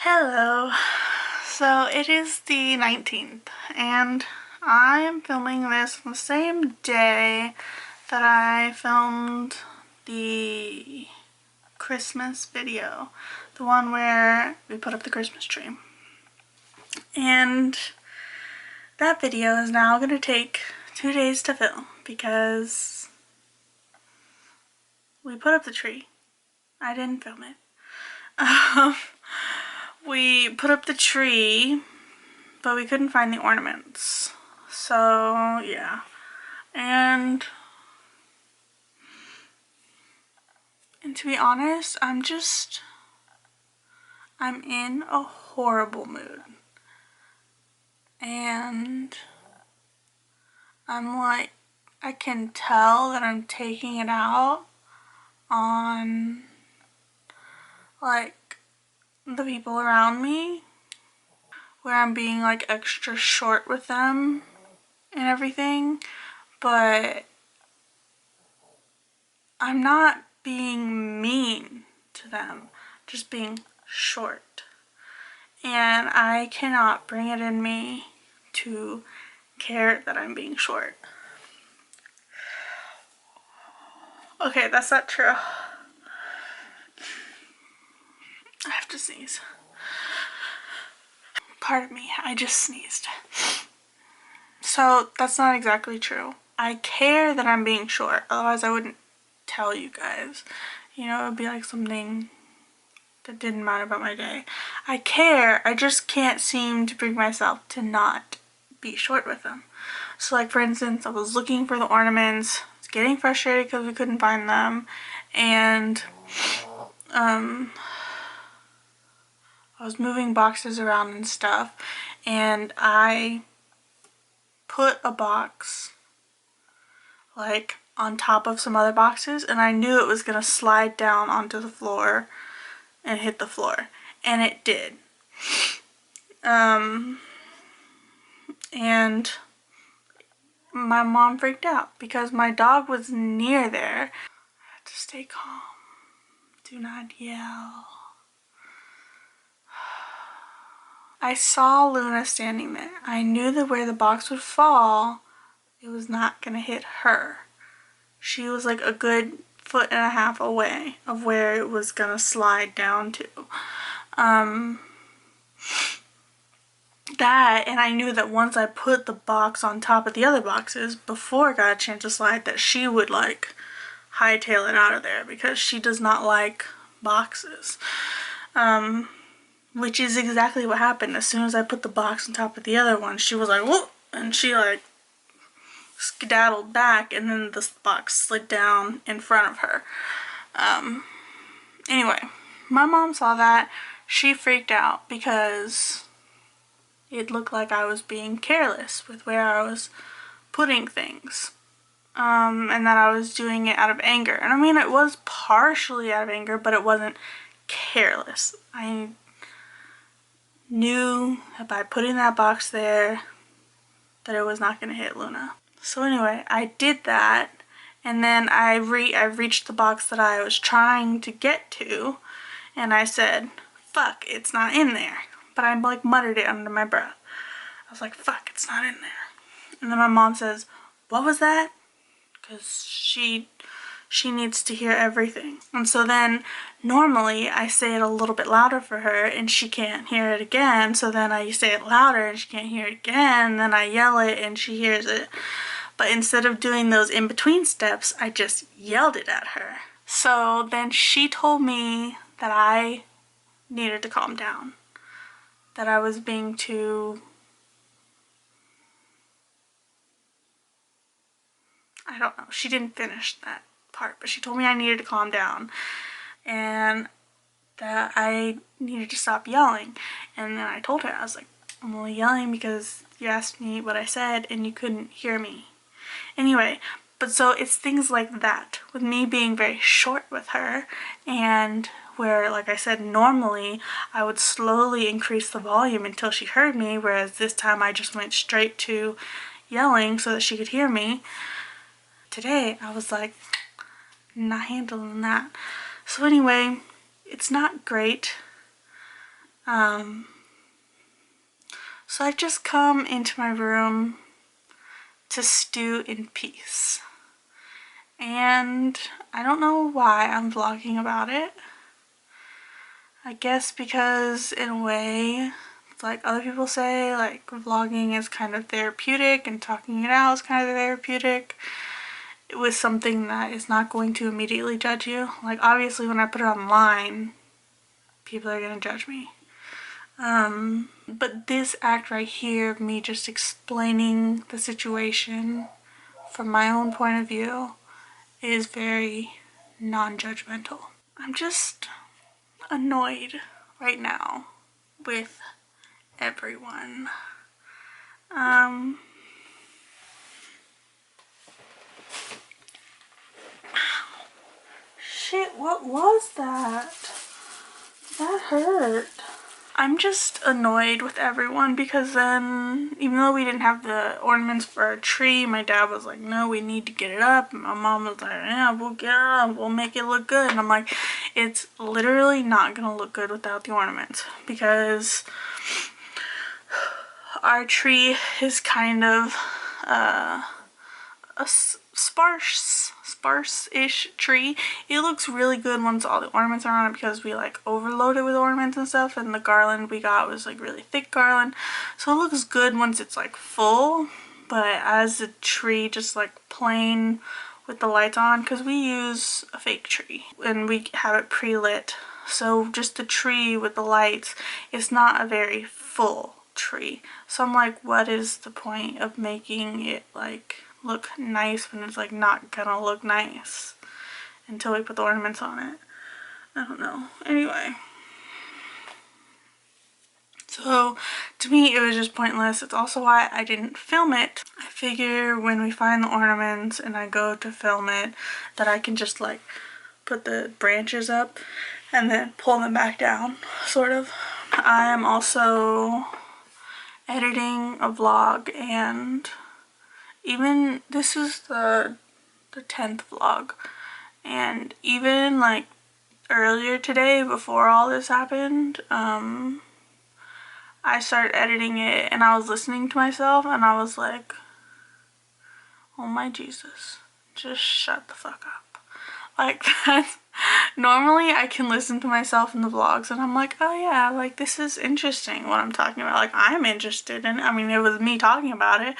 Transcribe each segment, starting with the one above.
Hello. So it is the 19th and I am filming this on the same day that I filmed the Christmas video, the one where we put up the Christmas tree. And that video is now going to take 2 days to film because we put up the tree. I didn't film it. We put up the tree, but we couldn't find the ornaments. So, yeah. And to be honest, I'm in a horrible mood. And I'm like, I can tell that I'm taking it out on, like, the people around me, where I'm being like extra short with them and everything, but I'm not being mean to them, just being short. And I cannot bring it in me to care that I'm being short. Okay, that's not true. I have to sneeze. Pardon me, I just sneezed. So that's not exactly true. I care that I'm being short, otherwise I wouldn't tell you guys. You know, it would be like something that didn't matter about my day. I care, I just can't seem to bring myself to not be short with them. So like for instance, I was looking for the ornaments, I was getting frustrated because we couldn't find them, and I was moving boxes around and stuff, and I put a box like on top of some other boxes, and I knew it was gonna slide down onto the floor and hit the floor, and it did. And my mom freaked out because my dog was near there. I had to stay calm. Do not yell. I saw Luna standing there. I knew that where the box would fall, it was not gonna hit her. She was like a good 1.5 feet away of where it was gonna slide down to. That, and I knew that once I put the box on top of the other boxes, before it got a chance to slide, that she would like hightail it out of there because she does not like boxes. Which is exactly what happened. As soon as I put the box on top of the other one, she was like, whoop, and she like skedaddled back, and then the box slid down in front of her. Anyway, my mom saw that. She freaked out because it looked like I was being careless with where I was putting things. And that I was doing it out of anger. And I mean, it was partially out of anger, but it wasn't careless. I knew that by putting that box there that it was not going to hit Luna. So anyway, I did that, and then I reached the box that I was trying to get to, and I said, fuck, it's not in there. But I like muttered it under my breath. I was like, fuck, it's not in there. And then my mom says, what was that? Because she needs to hear everything. And so then normally I say it a little bit louder for her and she can't hear it again. So then I say it louder and she can't hear it again. Then I yell it and she hears it. But instead of doing those in-between steps, I just yelled it at her. So then she told me that I needed to calm down. That I was being too... I don't know. She didn't finish that part, but she told me I needed to calm down and that I needed to stop yelling. And then I told her, I was like, I'm only yelling because you asked me what I said and you couldn't hear me. Anyway, but so it's things like that with me being very short with her, and where, like I said, normally I would slowly increase the volume until she heard me, whereas this time I just went straight to yelling so that she could hear me. Today I was like, not handling that. So anyway, it's not great. So I've just come into my room to stew in peace. And I don't know why I'm vlogging about it. I guess because in a way, like other people say, like vlogging is kind of therapeutic and talking it out is kind of therapeutic with something that is not going to immediately judge you. Like obviously when I put it online, people are gonna judge me. But this act right here of me just explaining the situation from my own point of view is very non-judgmental. I'm just annoyed right now with everyone. Shit, what was that? That hurt. I'm just annoyed with everyone because then, even though we didn't have the ornaments for our tree, my dad was like, no, we need to get it up. And my mom was like, yeah, we'll get it up. We'll make it look good. And I'm like, it's literally not going to look good without the ornaments because our tree is kind of a sparse-ish tree. It looks really good once all the ornaments are on it because we like overload it with ornaments and stuff, and the garland we got was like really thick garland, so it looks good once it's like full. But as a tree just like plain with the lights on, because we use a fake tree and we have it pre-lit, so just the tree with the lights, it's not a very full tree. So I'm like, what is the point of making it like look nice when it's like not gonna look nice until we put the ornaments on it? I don't know. Anyway, so to me it was just pointless. It's also why I didn't film it. I figure when we find the ornaments and I go to film it that I can just like put the branches up and then pull them back down, sort of. I am also editing a vlog, and even this is the 10th vlog, and even like earlier today before all this happened, I started editing it and I was listening to myself and I was like, oh my Jesus, just shut the fuck up. Like that's normally I can listen to myself in the vlogs and I'm like, oh yeah, like this is interesting what I'm talking about. Like I'm interested in it. I mean, it was me talking about it,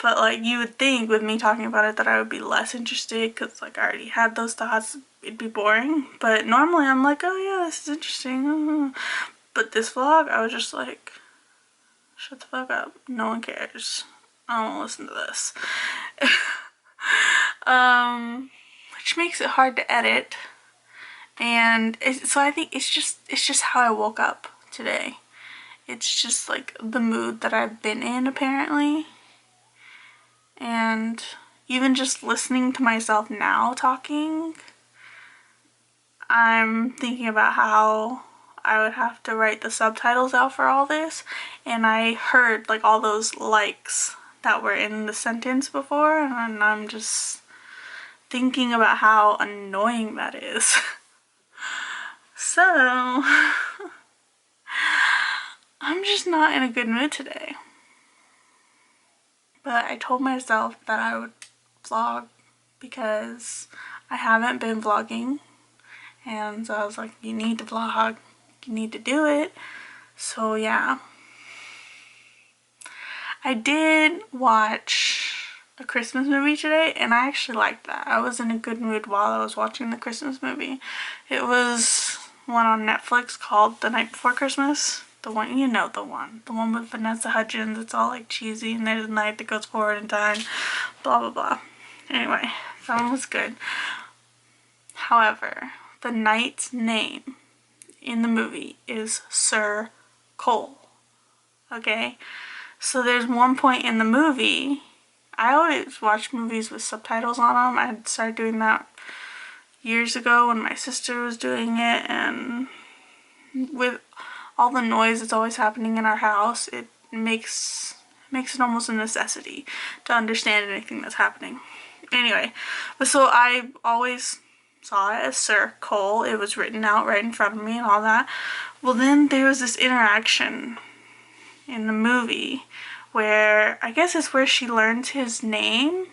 but like you would think with me talking about it that I would be less interested because like I already had those thoughts. It'd be boring. But normally I'm like, oh yeah, this is interesting. But this vlog, I was just like, shut the fuck up. No one cares. I don't want to listen to this. Which makes it hard to edit. And so I think it's just how I woke up today. It's just like the mood that I've been in apparently. And even just listening to myself now talking, I'm thinking about how I would have to write the subtitles out for all this, and I heard like all those likes that were in the sentence before, and I'm just thinking about how annoying that is. So I'm just not in a good mood today. But I told myself that I would vlog because I haven't been vlogging, and so I was like, you need to vlog, you need to do it. So yeah, I did watch a Christmas movie today and I actually liked that. I was in a good mood while I was watching the Christmas movie. It was one on Netflix called The Night Before Christmas. The one, you know, the one with Vanessa Hudgens. It's all like cheesy and there's a night that goes forward in time, blah blah blah. Anyway, that one was good. However, the knight's name in the movie is Sir Cole. Okay? So there's one point in the movie, I always watch movies with subtitles on them. I started doing that years ago when my sister was doing it, and with all the noise that's always happening in our house, it makes it almost a necessity to understand anything that's happening. Anyway, but so I always saw it as Sir Cole. It was written out right in front of me and all that. Well, then there was this interaction in the movie where I guess it's where she learns his name.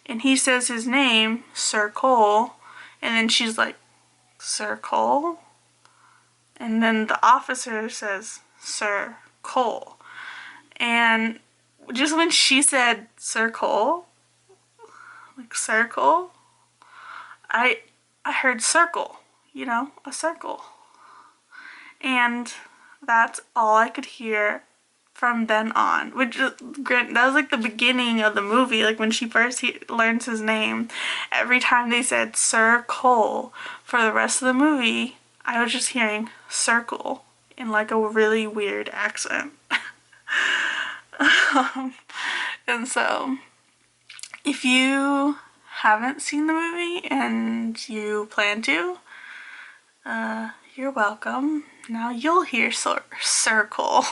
And he says his name, Sir Cole. And then she's like, Sir Cole? And then the officer says, Sir Cole. And just when she said Sir Cole, like circle, I heard circle, you know, a circle. And that's all I could hear from then on. Which, that was like the beginning of the movie, like when she first learns his name. Every time they said Sir Cole, for the rest of the movie, I was just hearing circle in like a really weird accent. And so, if you haven't seen the movie and you plan to, you're welcome. Now you'll hear circle.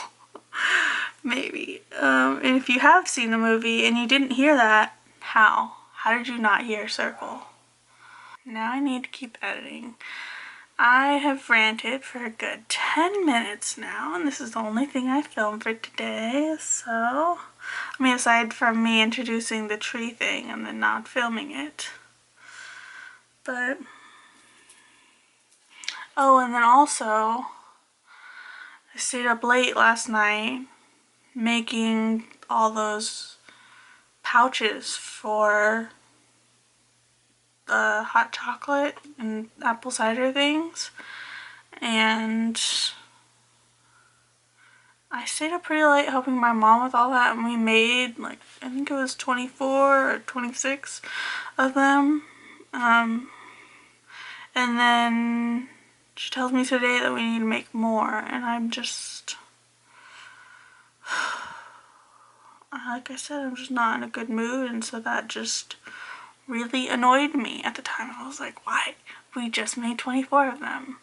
Maybe. And if you have seen the movie and you didn't hear that, how? How did you not hear circle? Now I need to keep editing. I have ranted for a good 10 minutes now, and this is the only thing I filmed for today, so, I mean, aside from me introducing the tree thing and then not filming it. But, oh, and then also, I stayed up late last night making all those pouches for the hot chocolate and apple cider things, and I stayed up pretty late helping my mom with all that, and we made like, I think it was 24 or 26 of them, and then she tells me today that we need to make more, and I'm just, like I said, I'm just not in a good mood, and so that just really annoyed me at the time. I was like, why? We just made 24 of them.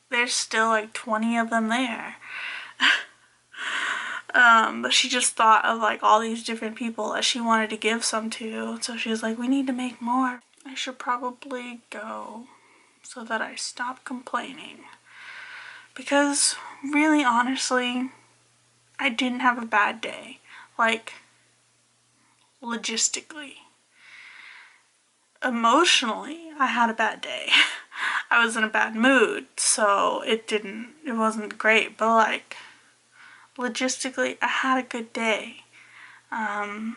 There's still like 20 of them there. But she just thought of like all these different people that she wanted to give some to, so she was like, we need to make more. I should probably go so that I stop complaining. Because really, honestly, I didn't have a bad day. Like, logistically. Emotionally, I had a bad day. I was in a bad mood, so it wasn't great, but like, logistically, I had a good day. I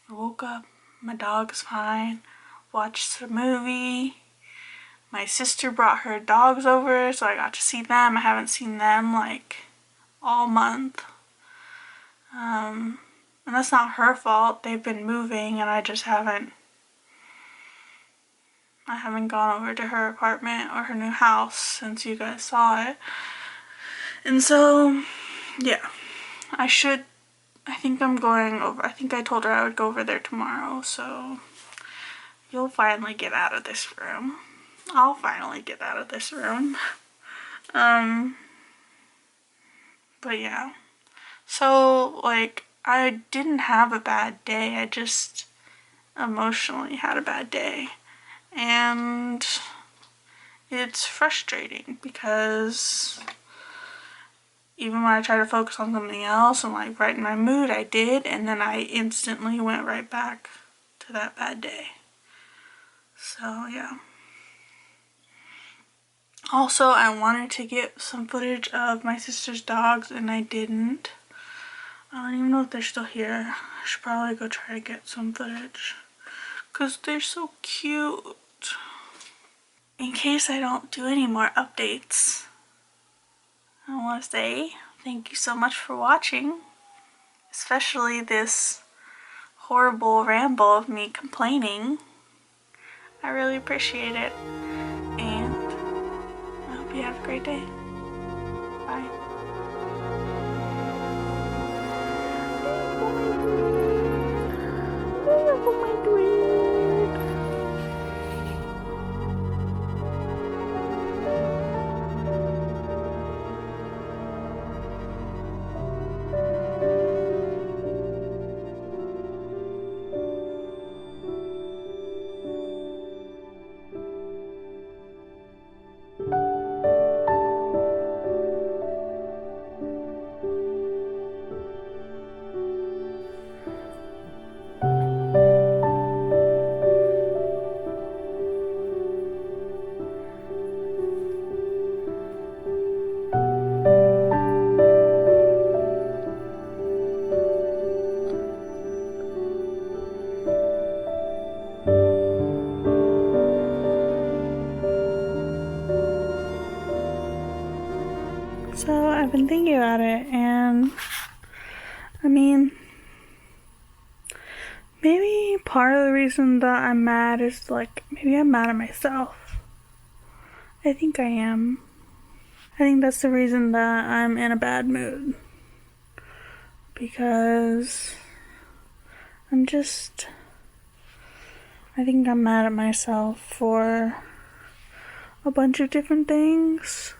woke up, my dog's fine, watched a movie. My sister brought her dogs over, so I got to see them. I haven't seen them like all month. And that's not her fault. They've been moving and I haven't gone over to her apartment or her new house since you guys saw it. And so, yeah, I think I'm going over. I think I told her I would go over there tomorrow, so you'll finally get out of this room. I'll finally get out of this room. But yeah. So, like, I didn't have a bad day. I just emotionally had a bad day. And it's frustrating because even when I try to focus on something else and like brighten my mood, I did, and then I instantly went right back to that bad day. So yeah. Also, I wanted to get some footage of my sister's dogs and I didn't. I don't even know if they're still here. I should probably go try to get some footage because they're so cute. In case I don't do any more updates, I want to say thank you so much for watching, especially this horrible ramble of me complaining. I really appreciate it, and I hope you have a great day. Bye. So I've been thinking about it, and I mean, maybe part of the reason that I'm mad is like, maybe I'm mad at myself. I think I am. I think that's the reason that I'm in a bad mood. Because I think I'm mad at myself for a bunch of different things.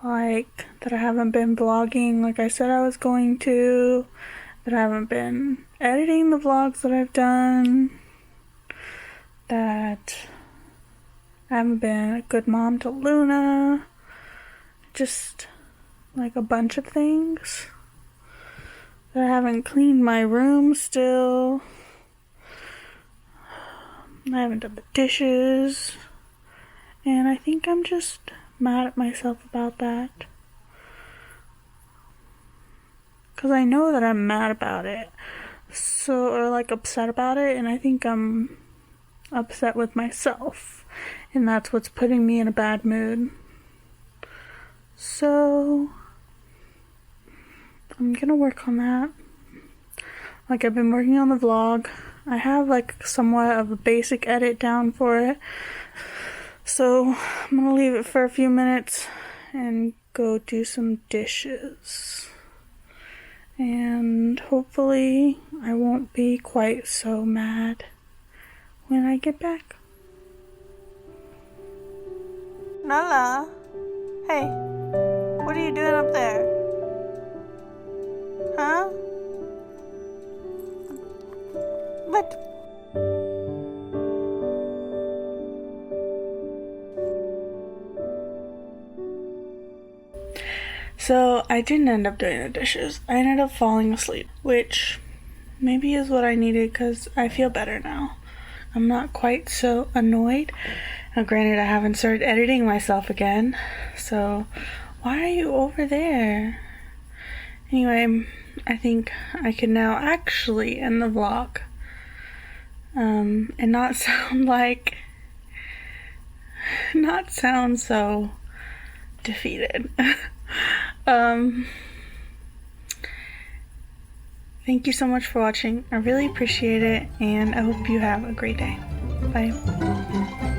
Like, that I haven't been vlogging like I said I was going to. That I haven't been editing the vlogs that I've done. That I haven't been a good mom to Luna. Just, like, a bunch of things. That I haven't cleaned my room still. I haven't done the dishes. And I think I'm just mad at myself about that. Because I know that I'm mad about it. Or like upset about it. And I think I'm upset with myself. And that's what's putting me in a bad mood. So I'm gonna work on that. Like, I've been working on the vlog. I have like somewhat of a basic edit down for it. So I'm gonna leave it for a few minutes and go do some dishes. And hopefully I won't be quite so mad when I get back. Nala, hey, what are you doing up there? Huh? What? So I didn't end up doing the dishes. I ended up falling asleep, which maybe is what I needed because I feel better now. I'm not quite so annoyed. Now, granted, I haven't started editing myself again, so why are you over there? Anyway, I think I can now actually end the vlog. And not sound so defeated. Thank you so much for watching. I really appreciate it, and I hope you have a great day. Bye.